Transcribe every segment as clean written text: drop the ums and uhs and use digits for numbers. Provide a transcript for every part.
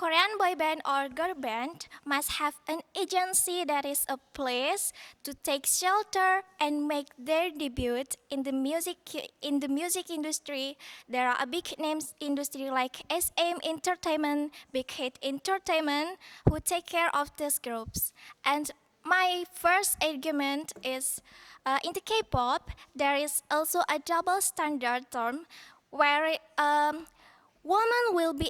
Korean boy band or girl band must have an agency that is a place to take shelter and make their debut in the music industry. There are a big names industry like SM Entertainment, Big Hit Entertainment who take care of these groups. And my first argument is in the K-pop there is also a double standard term where woman will be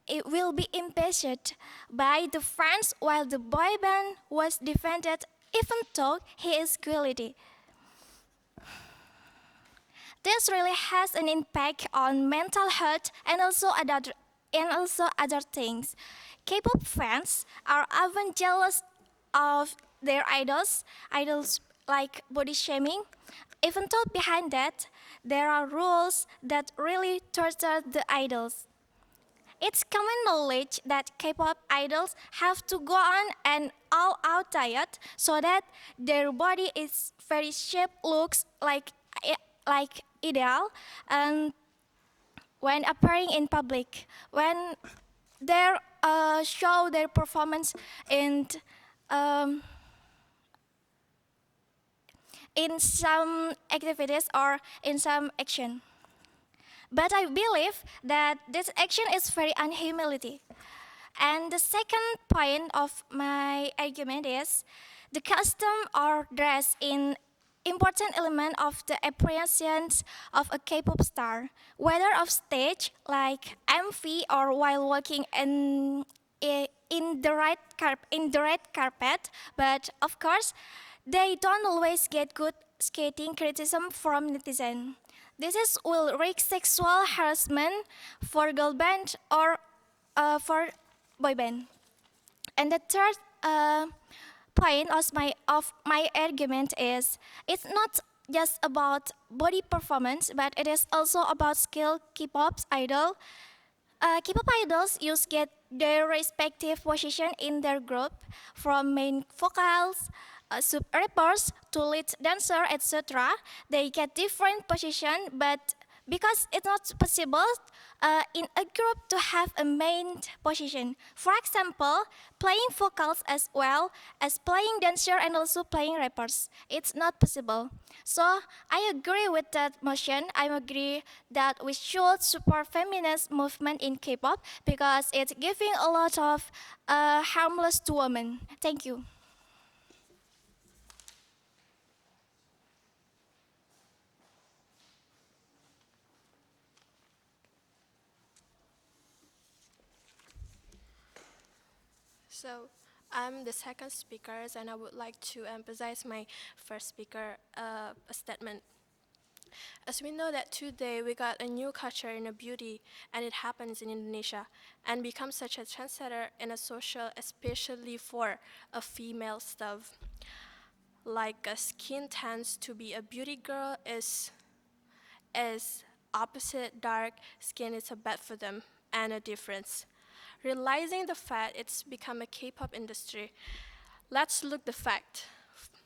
it will be impatient by the fans while the boy band was defended even though he is quality. This really has an impact on mental health and also other things. K-pop fans are often jealous of their idols like body shaming. Even though behind that, there are rules that really torture the idols. It's common knowledge that K-pop idols have to go on an all-out diet so that their body is very shaped, looks like ideal, and when appearing in public, when they show their performance um, in some activities or in some action. But I believe that this action is very unhumility. And the second point of my argument is the custom or dress in important element of the appearance of a K-pop star, whether off stage like MV or while walking in the in the red carpet. But of course, they don't always get good skating criticism from netizens. This is will risk sexual harassment for girl band or for boy band. And the third point of my argument is it's not just about body performance, but it is also about skill. K-pop idols use get their respective position in their group, from main vocals, sub rappers to lead dancer, etc. They get different position, but because it's not possible in a group to have a main position. For example, playing vocals as well as playing dancer and also playing rappers. It's not possible. So I agree with that motion. I agree that we should support feminist movement in K-pop because it's giving a lot of harmless to women. Thank you. So I'm the second speaker, and I would like to emphasize my first speaker statement. As we know that today we got a new culture in a beauty, and it happens in Indonesia, and becomes such a trendsetter in a social, especially for a female stuff. Like a skin tends to be a beauty girl is opposite dark skin is a bad for them and a difference. Realizing the fact it's become a K-pop industry, let's look the fact.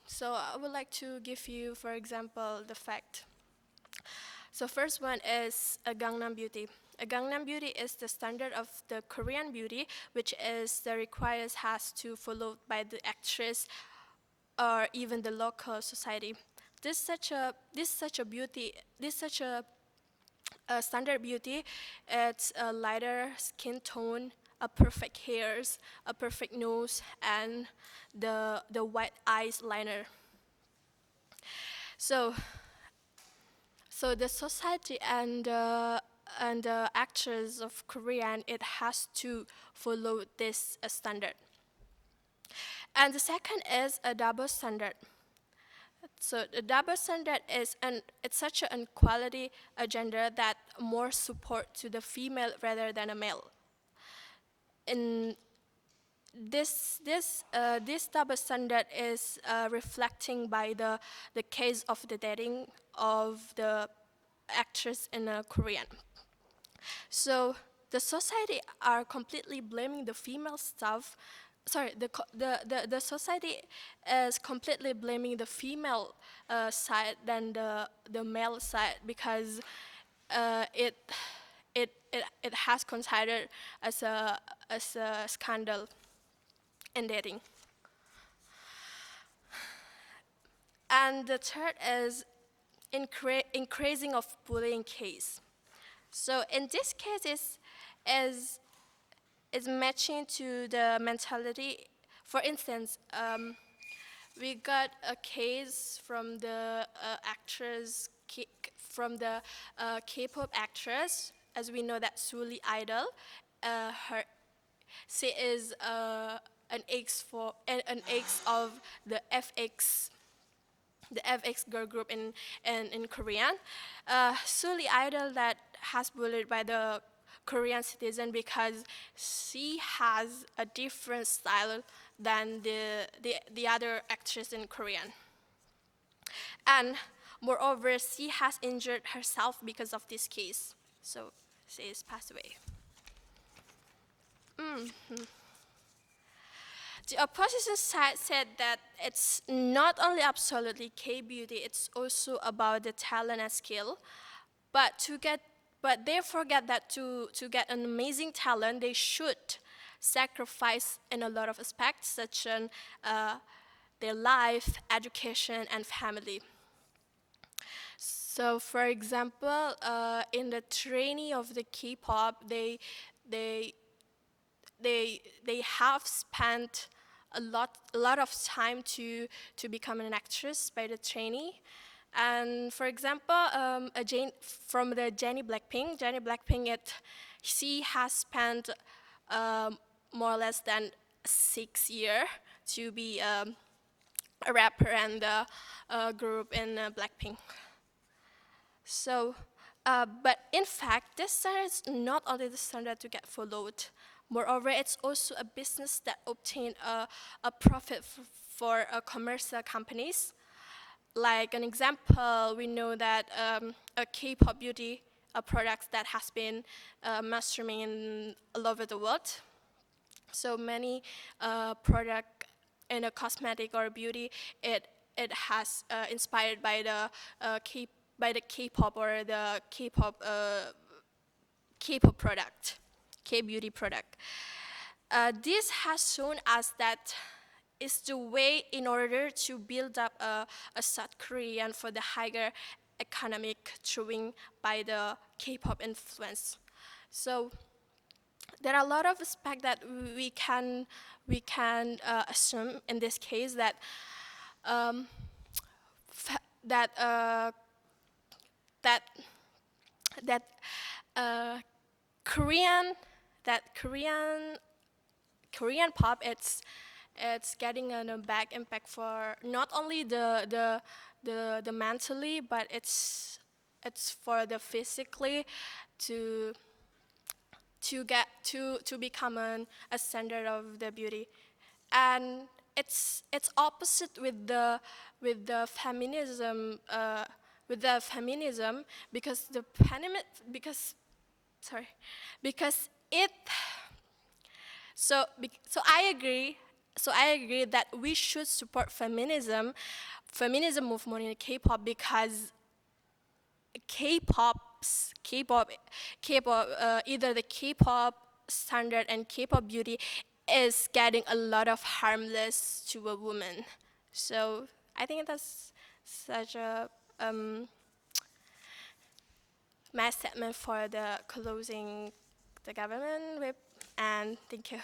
So I would like to give you, for example, the fact. So first one is a Gangnam Beauty. A Gangnam Beauty is the standard of the Korean beauty, which is the requires has to followed by the actress or even the local society. This such a beauty this such a standard beauty. It's a lighter skin tone, a perfect hairs, a perfect nose, and the white eyes liner. So so the society and the actors of Korean, it has to follow this standard. And the second is a double standard. So the double standard it's such an inequality agenda that more support to the female rather than a male. In this double standard is reflecting by the case of the dating of the actress in Korean. So the society are completely blaming the female staff. Sorry, the society is completely blaming the female side than the male side because it it has considered as a scandal in dating. And the third is increasing of bullying case. So in this case is is matching to the mentality. For instance, we got a case from the from the K-pop actress, as we know that Suli Idol. Her She is an ex of the FX girl group in Korean. Suli Idol that has bullied by the Korean citizen because she has a different style than the other actress in Korean. And moreover, she has injured herself because of this case. So she is passed away. The opposition side said that it's not only absolutely K-beauty, it's also about the talent and skill. But they forget that to get an amazing talent, they should sacrifice in a lot of aspects, such as their life, education, and family. So, for example, in the training of the K-pop, they they have spent a lot of time to become an actress by the trainee. And for example, from the Jennie Blackpink, she has spent more or less than 6 years to be a rapper and a group in Blackpink. So, but in fact, this standard is not only the standard to get followed. Moreover, it's also a business that obtain a profit for commercial companies. Like an example, we know that a K-pop beauty, a product that has been mastering in all over the world. So many product in a cosmetic or beauty, it has inspired by the K-pop or the K-pop product, K-beauty product. This has shown us that is the way in order to build up a South Korean for the higher economic throwing by the K-pop influence. So there are a lot of aspects that we can assume in this case that um, that that that uh, Korean that Korean pop it's getting a bad impact for not only the mentally, but it's for the physically to to become a standard of the beauty. And it's opposite with the feminism because because sorry because it so I agree that we should support feminism movement in K-pop because K-pop, either the K-pop standard and K-pop beauty is getting a lot of harmless to a woman. So I think that's such a mass statement for the closing the government whip. And thank you.